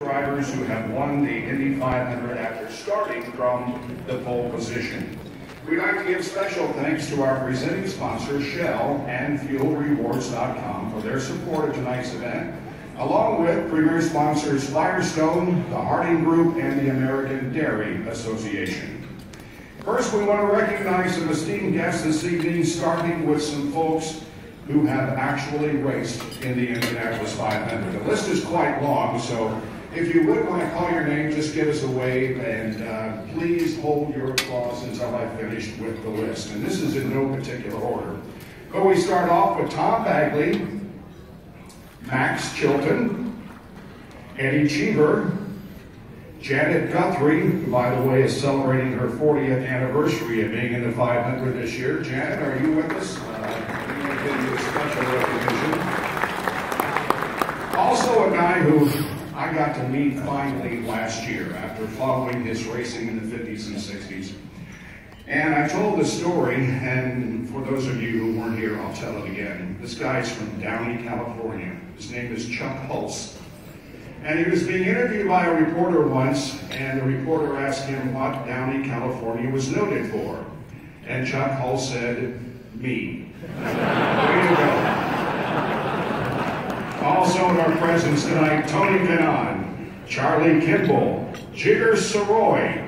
Drivers who have won the Indy 500 after starting from the pole position. We'd like to give special thanks to our presenting sponsors, Shell and FuelRewards.com, for their support of tonight's event, along with premier sponsors Firestone, the Harding Group, and the American Dairy Association. First, we want to recognize some esteemed guests this evening, starting with some folks who have actually raced in the Indianapolis 500. The list is quite long, so if you would want to call your name, just give us a wave, and please hold your applause until I've finished with the list. And this is in no particular order. But we start off with Tom Bagley, Max Chilton, Eddie Cheever, Janet Guthrie, who, by the way, is celebrating her 40th anniversary of being in the 500 this year. Janet, are you with us? We want to give you a special recognition. Also a guy who I got to meet finally last year after following his racing in the 50s and 60s. And I told the story, and for those of you who weren't here, I'll tell it again. This guy's from Downey, California. His name is Chuck Hulse. And he was being interviewed by a reporter once, and the reporter asked him what Downey, California was noted for. And Chuck Hulse said, me. Way to go. Also in our presence tonight, Tony Ganon, Charlie Kimball, Jigger Soroy,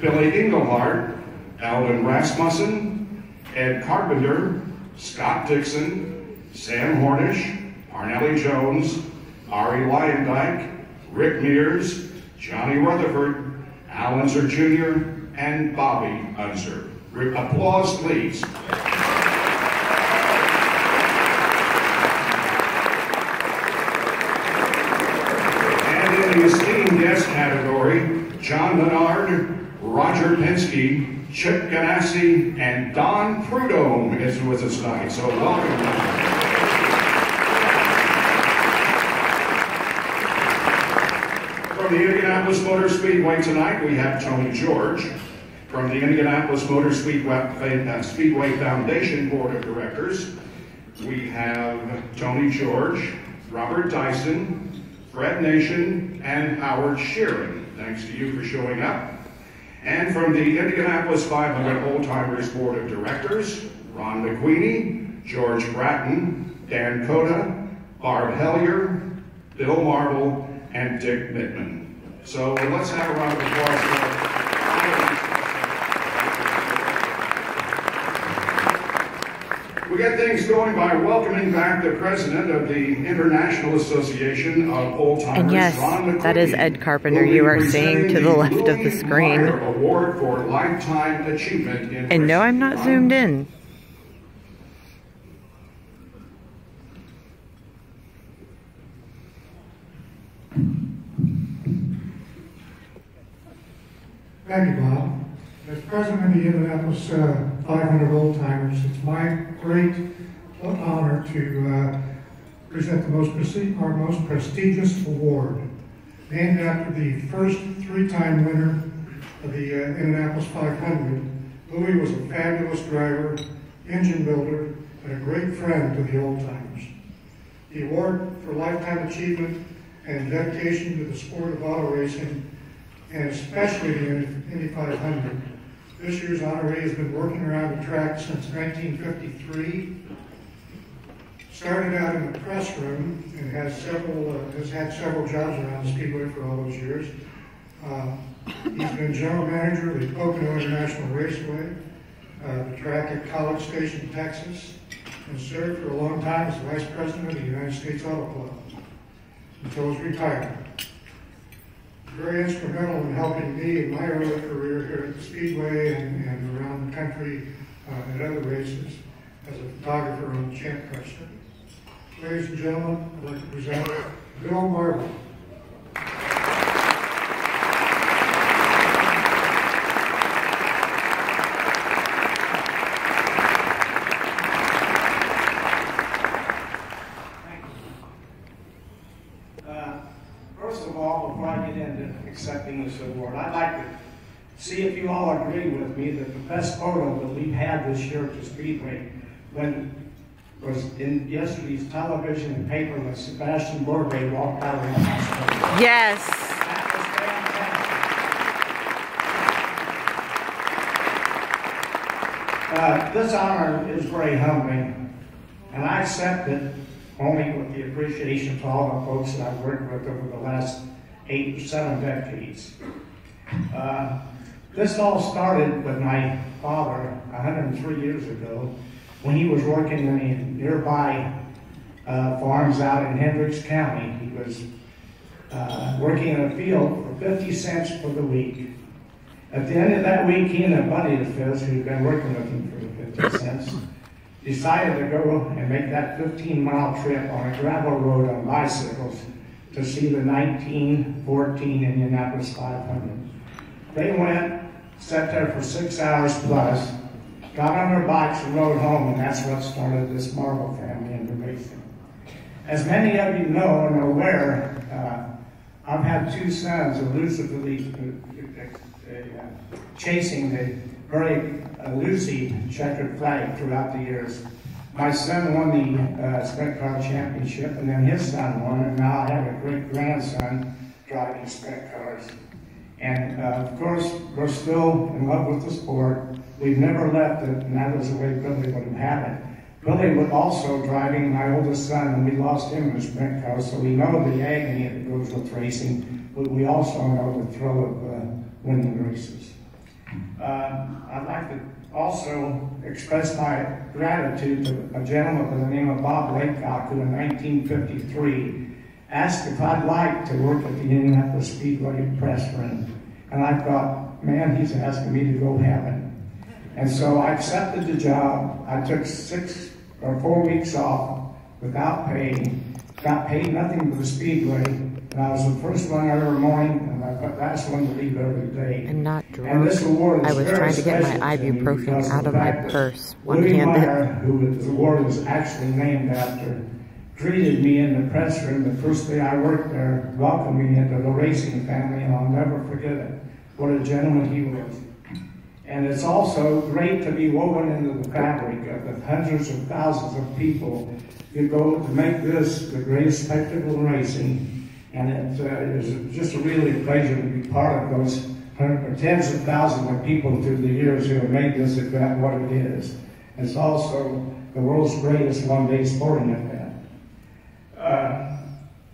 Billy Engelhardt, Alvin Rasmussen, Ed Carpenter, Scott Dixon, Sam Hornish, Parnelli Jones, Ari Lyondike, Rick Mears, Johnny Rutherford, Al Unser Jr., and Bobby Unser. Applause, please. In the esteemed guest category, John Menard, Roger Penske, Chip Ganassi, and Don Prudhomme is with us tonight. So welcome. From the Indianapolis Motor Speedway tonight, we have Tony George. From the Indianapolis Motor Speedway Foundation Board of Directors, we have Tony George, Robert Dyson, Fred Nation, and Howard Sheeran. Thanks to you for showing up. And from the Indianapolis 500 Old Timers Board of Directors, Ron McQueenie, George Bratton, Dan Cota, Barb Hellier, Bill Marble, and Dick Mittman. So let's have a round of applause for We get things going by welcoming back the president of the International Association of Old Timers. And yes, that is Ed Carpenter you are seeing to the left of the screen. Award for Lifetime Achievement in And no, I'm not zoomed in. Thank you, Bob. As president of the Indianapolis 500 Old Timers, it's my great honor to present our most prestigious award, named after the first three-time winner of the Indianapolis 500. Louis was a fabulous driver, engine builder, and a great friend to the Old Timers. The award for lifetime achievement and dedication to the sport of auto racing, and especially the Indy 500. This year's honoree has been working around the track since 1953. Started out in the press room and has had several jobs around the Speedway for all those years. He's been general manager of the Pocono International Raceway, the track at College Station, Texas, and served for a long time as vice president of the United States Auto Club until his retirement. Very instrumental in helping me in my early career here at the Speedway and around the country at other races as a photographer on the Champ Car Circuit. Ladies and gentlemen, I'd like to present Bill Marble. First of all, before I get into accepting this award, I'd like to see if you all agree with me that the best photo that we've had this year at the Speedway, when was in yesterday's television and paper when Sebastian Bourdais walked out of the hospital. Yes. That was fantastic. This honor is very humbling, and I accept it only with the appreciation to all the folks that I've worked with over the last 8 or 7 decades. This all started with my father 103 years ago when he was working in the nearby farms out in Hendricks County. He was working in a field for 50 cents for the week. At the end of that week, he and a buddy of his who had been working with him for 50 cents decided to go and make that 15-mile trip on a gravel road on bicycles to see the 1914 Indianapolis 500. They went, sat there for 6 hours plus, got on their bikes and rode home, and that's what started this Marble family into racing. As many of you know and are aware, I've had 2 sons elusively chasing the very elusive checkered flag throughout the years. My son won the sprint car championship, and then his son won, and now I have a great-grandson driving sprint cars. And of course, we're still in love with the sport. We've never left it, and that was the way Billy would have had it. Billy was also driving my oldest son, and we lost him in the sprint car, so we know the agony that goes with racing, but we also know the thrill of winning races. I'd like to also express my gratitude to a gentleman by the name of Bob Laycock, who in 1953 asked if I'd like to work at the Indianapolis Speedway press room. And I thought, man, he's asking me to go heaven. And so I accepted the job. I took 6 or 4 weeks off without pay, got paid nothing for the Speedway, and I was the first one every morning, and I got last one to leave every day. And not drunk. And this award is I was trying to get my ibuprofen out of my purse, one-handed. Who the award is actually named after, greeted me in the press room the first day I worked there, welcomed me into the racing family, and I'll never forget it. What a gentleman he was. And it's also great to be woven into the fabric of the hundreds of thousands of people who go to make this the greatest spectacle in racing. And it is just a really pleasure to be part of those tens of thousands of people through the years who have made this event what it is. It's also the world's greatest one-day sporting event.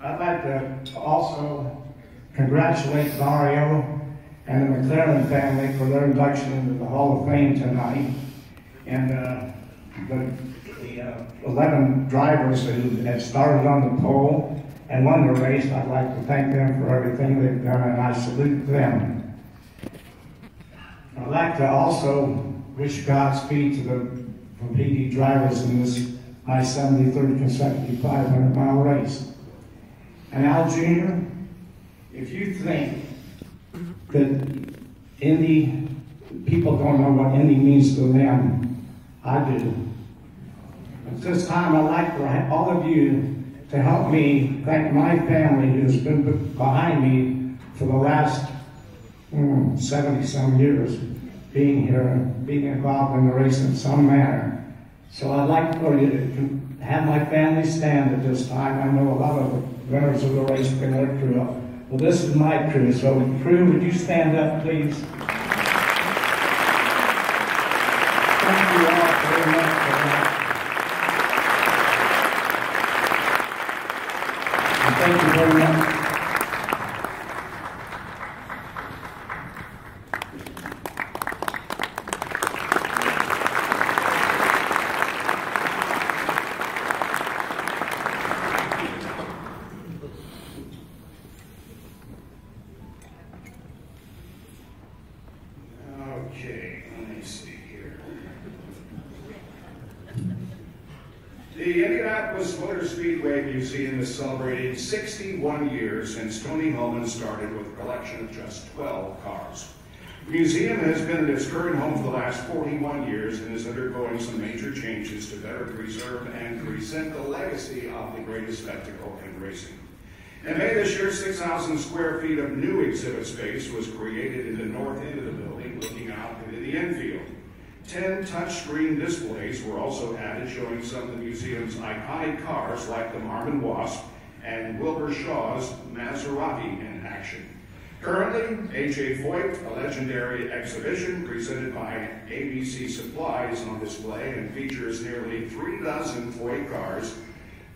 I'd like to also congratulate Mario and the McLaren family for their induction into the Hall of Fame tonight. And the 11 drivers who had started on the pole and won the race, I'd like to thank them for everything they've done, and I salute them. I'd like to also wish Godspeed to the PD drivers in this, my 73rd consecutive 500-mile race. And Al Jr., if you think that Indy, people don't know what Indy means to them, I do. At this time, I'd like for all of you to help me thank my family who's been behind me for the last 70-some years, being here and being involved in the race in some manner. So I'd like for you to have my family stand at this time. I know a lot of the winners of the race bring their crew up. Well, this is my crew, so crew, would you stand up, please? Thank you all very much for that. And thank you very much. Okay, let me see here. The Indianapolis Motor Speedway Museum has celebrated 61 years since Tony Holman started with a collection of just 12 cars. The museum has been at its current home for the last 41 years and is undergoing some major changes to better preserve and present the legacy of the greatest spectacle in racing. In May this year, 6,000 square feet of new exhibit space was created in the north end of the building, looking out into the infield. 10 touchscreen displays were also added showing some of the museum's iconic cars like the Marvin Wasp and Wilbur Shaw's Maserati in action. Currently, A.J. Foyt, a legendary exhibition presented by ABC Supply, is on display and features nearly 3 dozen Foyt cars,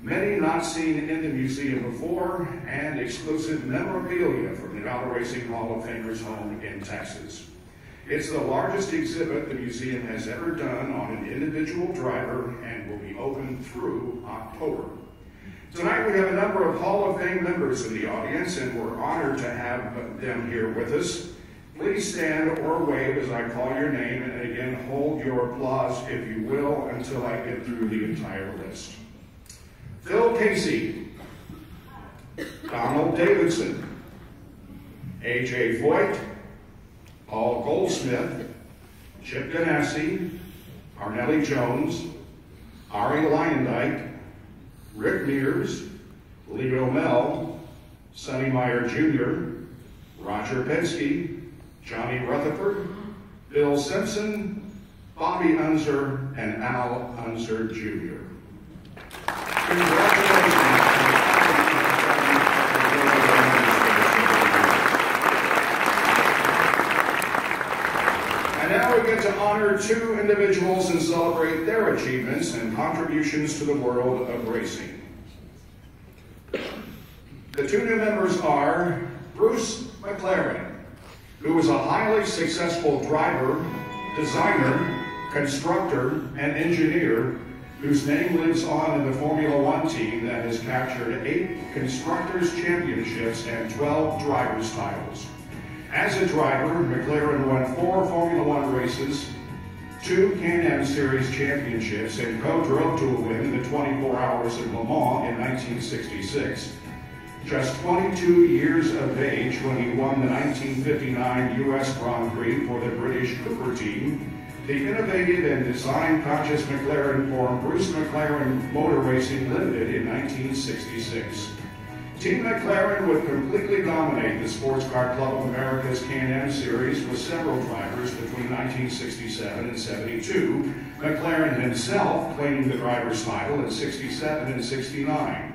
many not seen in the museum before, and exclusive memorabilia from the Auto Racing Hall of Famers home in Texas. It's the largest exhibit the museum has ever done on an individual driver and will be open through October. Tonight we have a number of Hall of Fame members in the audience, and we're honored to have them here with us. Please stand or wave as I call your name, and again, hold your applause, if you will, until I get through the entire list. Phil Casey, Donald Davidson, A.J. Foyt, Paul Goldsmith, Chip Ganassi, Arnelli Jones, Ari Lyondike, Rick Mears, Leo Mell, Sonny Meyer Jr., Roger Penske, Johnny Rutherford, Bill Simpson, Bobby Unser, and Al Unser Jr. Congratulations. Now we get to honor 2 individuals and celebrate their achievements and contributions to the world of racing. The 2 new members are Bruce McLaren, who is a highly successful driver, designer, constructor, and engineer whose name lives on in the Formula One team that has captured 8 Constructors' Championships and 12 Drivers' titles. As a driver, McLaren won 4 Formula One races, 2 Can-Am Series championships, and co-drove to a win in the 24 Hours of Le Mans in 1966. Just 22 years of age when he won the 1959 U.S. Grand Prix for the British Cooper team, the innovative and design-conscious McLaren formed Bruce McLaren Motor Racing Limited in 1966. Team McLaren would completely dominate the Sports Car Club of America's Can-Am Series with several drivers between 1967 and 72, McLaren himself claiming the driver's title in 67 and 69.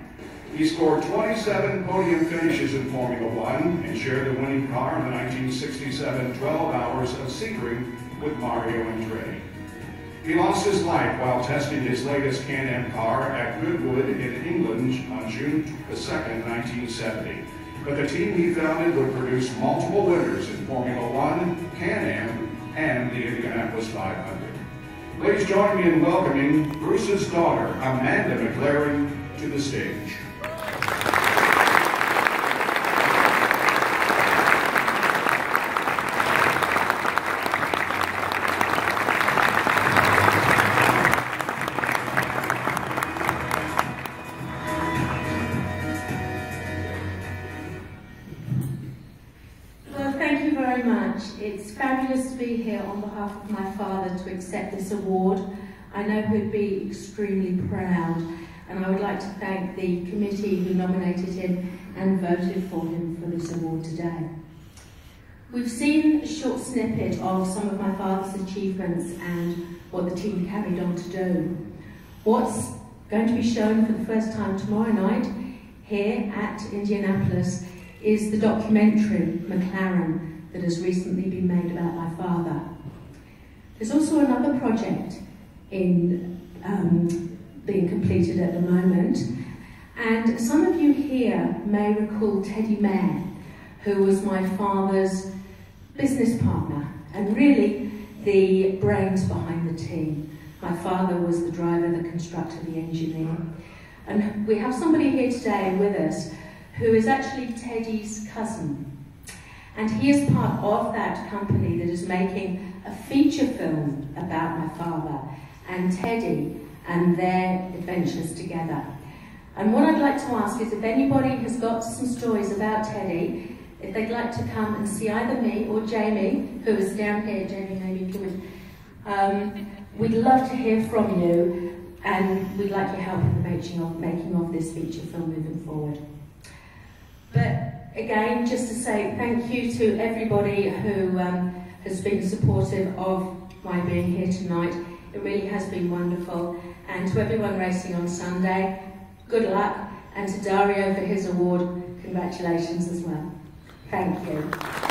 He scored 27 podium finishes in Formula One and shared the winning car in the 1967 12 Hours of Sebring with Mario Andretti. He lost his life while testing his latest Can-Am car at Goodwood in England on June 2, 1970. But the team he founded would produce multiple winners in Formula One, Can-Am, and the Indianapolis 500. Please join me in welcoming Bruce's daughter, Amanda McLaren, to the stage. It's fabulous to be here on behalf of my father to accept this award. I know he'd be extremely proud, and I would like to thank the committee who nominated him and voted for him for this award today. We've seen a short snippet of some of my father's achievements and what the team carried on to do. What's going to be shown for the first time tomorrow night here at Indianapolis is the documentary McLaren that has recently been made about my father. There's also another project being completed at the moment, and some of you here may recall Teddy Mayer, who was my father's business partner and really the brains behind the team. My father was the driver, the constructor, the engineer. And we have somebody here today with us who is actually Teddy's cousin. And he is part of that company that is making a feature film about my father and Teddy and their adventures together. And what I'd like to ask is if anybody has got some stories about Teddy, if they'd like to come and see either me or Jamie, who is down here, Jamie, maybe you could. We'd love to hear from you, and we'd like your help in the making of this feature film moving forward. But again, just to say thank you to everybody who has been supportive of my being here tonight. It really has been wonderful. And to everyone racing on Sunday, good luck. And to Dario for his award, congratulations as well. Thank you.